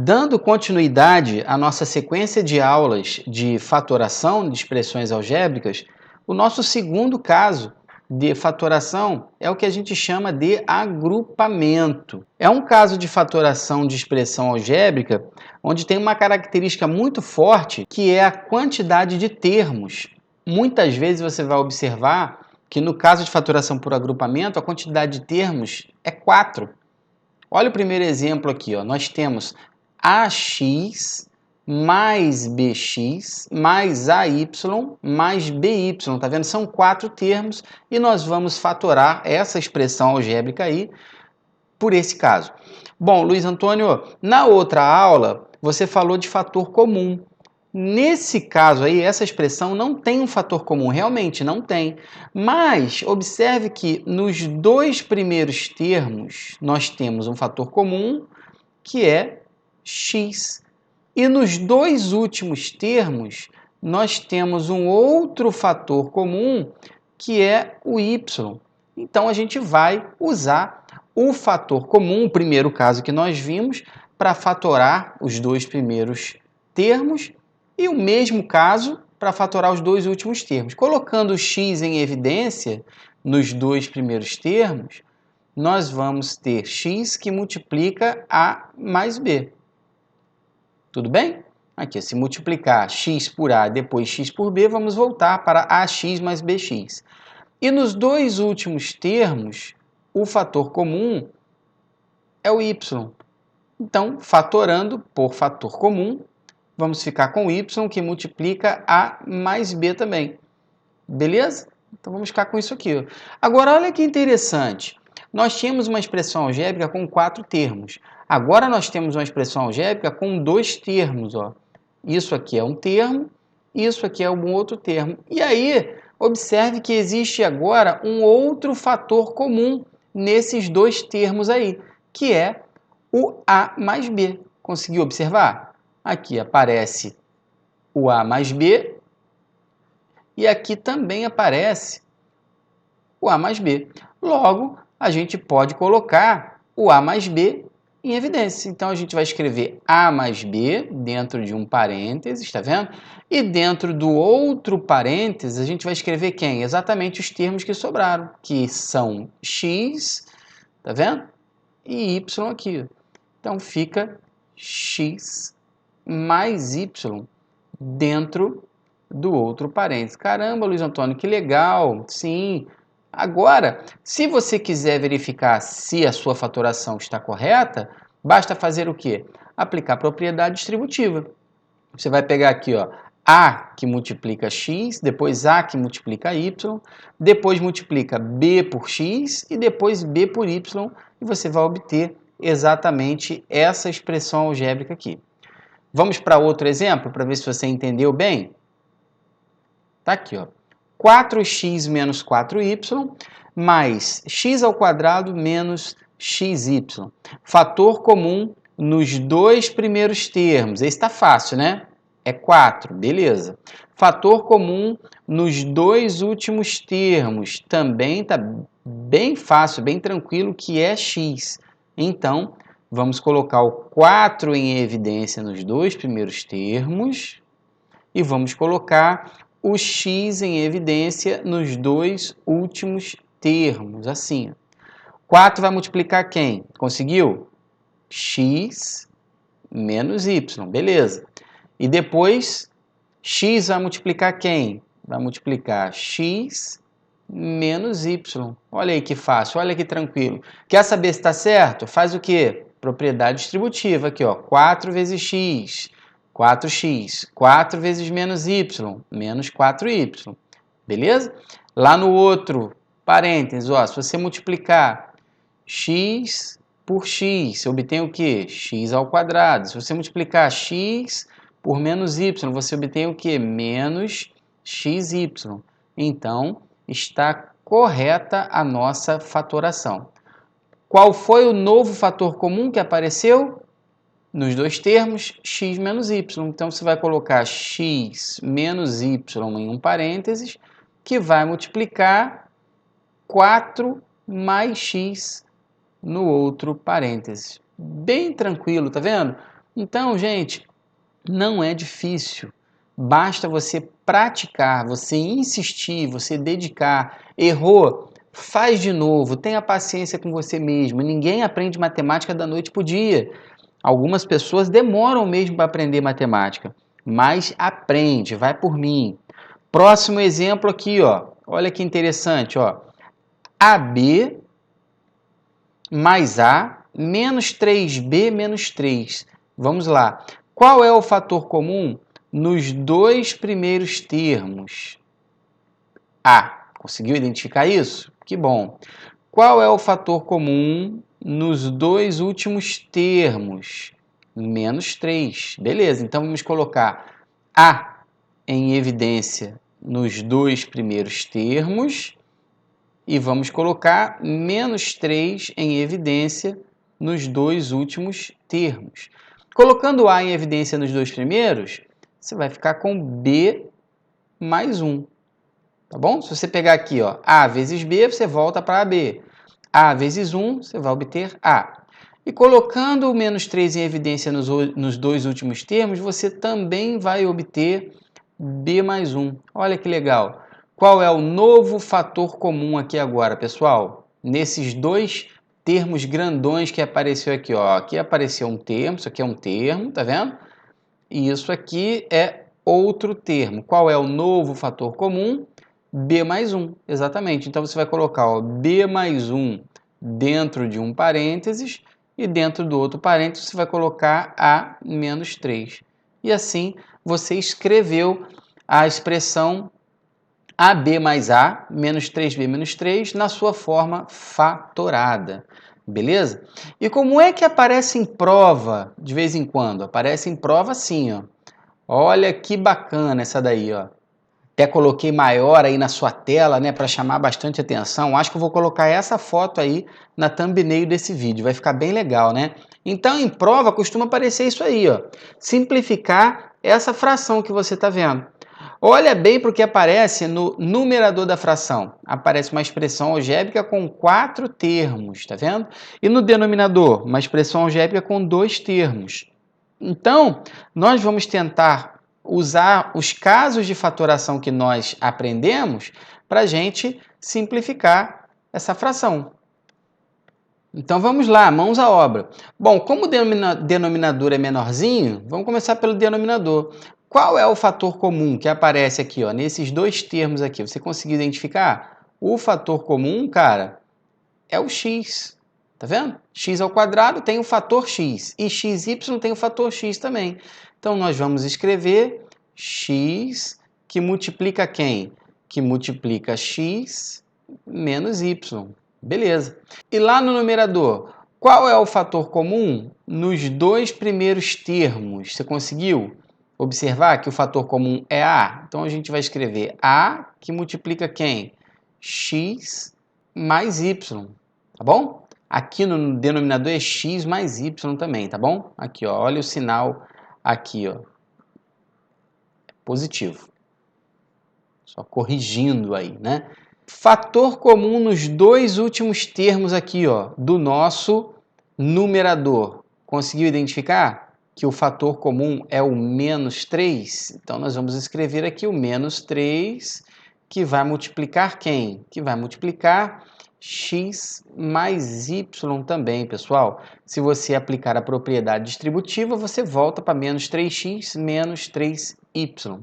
Dando continuidade à nossa sequência de aulas de fatoração de expressões algébricas, o nosso segundo caso de fatoração é o que a gente chama de agrupamento. É um caso de fatoração de expressão algébrica onde tem uma característica muito forte que é a quantidade de termos. Muitas vezes você vai observar que no caso de fatoração por agrupamento a quantidade de termos é 4. Olha o primeiro exemplo aqui, ó. Nós temos AX mais BX mais AY mais BY. Tá vendo? São 4 termos e nós vamos fatorar essa expressão algébrica aí por esse caso. Bom, Luiz Antônio, na outra aula você falou de fator comum. Nesse caso aí, essa expressão não tem um fator comum, realmente não tem. Mas observe que nos dois primeiros termos nós temos um fator comum, que é x. E nos dois últimos termos nós temos um outro fator comum, que é o y. Então a gente vai usar o fator comum, o primeiro caso que nós vimos, para fatorar os dois primeiros termos, e o mesmo caso para fatorar os dois últimos termos. Colocando o x em evidência nos dois primeiros termos, nós vamos ter x que multiplica a mais b. Tudo bem? Aqui, se multiplicar x por a e depois x por b, vamos voltar para ax mais bx. E nos dois últimos termos, o fator comum é o y. Então, fatorando por fator comum, vamos ficar com y que multiplica a mais b também. Beleza? Então vamos ficar com isso aqui. Agora, olha que interessante. Nós tínhamos uma expressão algébrica com 4 termos. Agora nós temos uma expressão algébrica com 2 termos. Ó. Isso aqui é um termo, isso aqui é um outro termo. E aí, observe que existe agora um outro fator comum nesses 2 termos aí, que é o a mais b. Conseguiu observar? Aqui aparece o a mais b e aqui também aparece o a mais b. Logo, a gente pode colocar o a mais b em evidência. Então, a gente vai escrever a mais b dentro de um parênteses, está vendo? E dentro do outro parênteses, a gente vai escrever quem? Exatamente os termos que sobraram, que são x, está vendo? E y aqui. Então, fica x mais y dentro do outro parênteses. Caramba, Luiz Antônio, que legal! Sim. Agora, se você quiser verificar se a sua fatoração está correta, basta fazer o quê? Aplicar a propriedade distributiva. Você vai pegar aqui, ó, a que multiplica x, depois a que multiplica y, depois multiplica b por x e depois b por y, e você vai obter exatamente essa expressão algébrica aqui. Vamos para outro exemplo, para ver se você entendeu bem? Está aqui, ó. 4x menos 4y mais x ao quadrado menos xy. Fator comum nos dois primeiros termos. Esse está fácil, né? É 4, beleza. Fator comum nos dois últimos termos. Também está bem fácil, bem tranquilo, que é x. Então, vamos colocar o 4 em evidência nos dois primeiros termos e vamos colocar o x em evidência nos dois últimos termos, assim. 4 vai multiplicar quem? Conseguiu? X menos y, beleza. E depois, x vai multiplicar quem? Vai multiplicar x menos y. Olha aí que fácil, olha que tranquilo. Quer saber se está certo? Faz o quê? Propriedade distributiva aqui, ó. 4 vezes x, 4x. 4 vezes menos y, menos 4y. Beleza? Lá no outro parênteses, ó, se você multiplicar x por x, você obtém o quê? X ao quadrado. Se você multiplicar x por menos y, você obtém o quê? Menos xy. Então, está correta a nossa fatoração. Qual foi o novo fator comum que apareceu? Nos dois termos, x menos y. Então, você vai colocar x menos y em um parênteses, que vai multiplicar 4 mais x no outro parênteses. Bem tranquilo, tá vendo? Então, gente, não é difícil. Basta você praticar, você insistir, você dedicar. Errou, faz de novo, tenha paciência com você mesmo. Ninguém aprende matemática da noite para o dia. Algumas pessoas demoram mesmo para aprender matemática, mas aprende, vai por mim. Próximo exemplo aqui, ó. Olha que interessante, ó. AB mais A menos 3B menos 3. Vamos lá. Qual é o fator comum nos dois primeiros termos? A. Conseguiu identificar isso? Que bom. Qual é o fator comum nos dois últimos termos? Menos 3. Beleza, então vamos colocar A em evidência nos dois primeiros termos e vamos colocar menos 3 em evidência nos dois últimos termos. Colocando A em evidência nos dois primeiros, você vai ficar com B mais 1. Tá bom? Se você pegar aqui, ó, A vezes B, você volta para AB. A vezes 1, você vai obter A. E colocando o menos 3 em evidência nos dois últimos termos, você também vai obter B mais 1. Olha que legal. Qual é o novo fator comum aqui agora, pessoal? Nesses dois termos grandões que apareceu aqui, ó. Aqui apareceu um termo, isso aqui é um termo, tá vendo? E isso aqui é outro termo. Qual é o novo fator comum? B mais 1, exatamente. Então, você vai colocar ó, B mais 1 dentro de um parênteses e dentro do outro parênteses você vai colocar A menos 3. E assim, você escreveu a expressão AB mais A menos 3B menos 3 na sua forma fatorada. Beleza? E como é que aparece em prova de vez em quando? Aparece em prova assim, ó. Olha que bacana essa daí, ó. Até coloquei maior aí na sua tela, né, para chamar bastante atenção. Acho que eu vou colocar essa foto aí na thumbnail desse vídeo, vai ficar bem legal, né? Então, em prova costuma aparecer isso aí, ó. Simplificar essa fração que você está vendo. Olha bem para o que aparece no numerador da fração. Aparece uma expressão algébrica com 4 termos, tá vendo? E no denominador, uma expressão algébrica com 2 termos. Então, nós vamos tentar usar os casos de fatoração que nós aprendemos para a gente simplificar essa fração. Então, vamos lá, mãos à obra. Bom, como o denominador é menorzinho, vamos começar pelo denominador. Qual é o fator comum que aparece aqui, ó, nesses dois termos aqui? Você conseguiu identificar? O fator comum, cara, é o x. Tá vendo? X ao quadrado tem o fator x e xy tem o fator x também. Então, nós vamos escrever x que multiplica quem? Que multiplica x menos y. Beleza. E lá no numerador, qual é o fator comum nos dois primeiros termos? Você conseguiu observar que o fator comum é A? Então, a gente vai escrever A que multiplica quem? X mais y. Tá bom? Aqui no denominador é x mais y também, tá bom? Aqui, ó, olha o sinal aqui, ó. Positivo. Só corrigindo aí, né? Fator comum nos dois últimos termos aqui, ó, do nosso numerador. Conseguiu identificar que o fator comum é o menos 3? Então, nós vamos escrever aqui o menos 3, que vai multiplicar quem? Que vai multiplicar x mais y também, pessoal. Se você aplicar a propriedade distributiva, você volta para menos 3x menos 3y.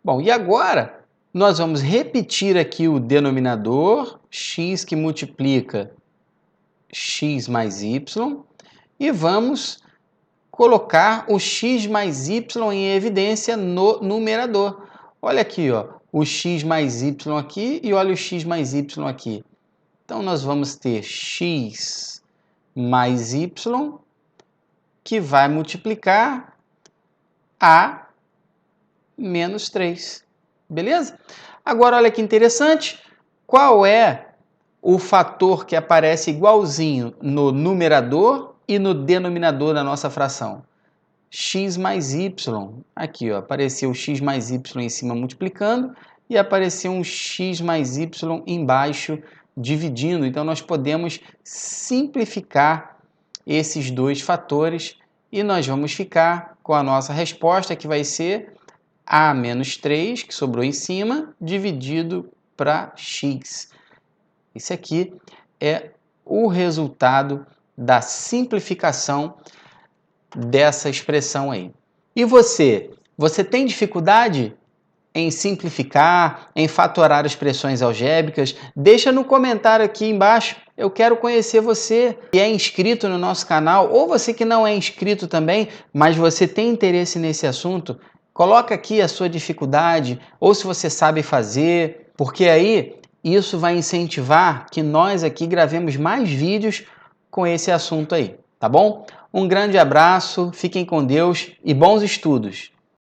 Bom, e agora nós vamos repetir aqui o denominador, x que multiplica x mais y, e vamos colocar o x mais y em evidência no numerador. Olha aqui, ó, o x mais y aqui e olha o x mais y aqui. Então, nós vamos ter x mais y que vai multiplicar a menos 3. Beleza? Agora, olha que interessante. Qual é o fator que aparece igualzinho no numerador e no denominador da nossa fração? X mais y. Aqui, ó, apareceu o x mais y em cima multiplicando e apareceu um x mais y embaixo dividindo. Então, nós podemos simplificar esses dois fatores e nós vamos ficar com a nossa resposta, que vai ser a menos 3, que sobrou em cima, dividido para x. Esse aqui é o resultado da simplificação dessa expressão aí. E você? Você tem dificuldade em simplificar, em fatorar expressões algébricas? Deixa no comentário aqui embaixo. Eu quero conhecer você que é inscrito no nosso canal, ou você que não é inscrito também, mas você tem interesse nesse assunto. Coloca aqui a sua dificuldade, ou se você sabe fazer, porque aí isso vai incentivar que nós aqui gravemos mais vídeos com esse assunto aí, tá bom? Um grande abraço, fiquem com Deus e bons estudos!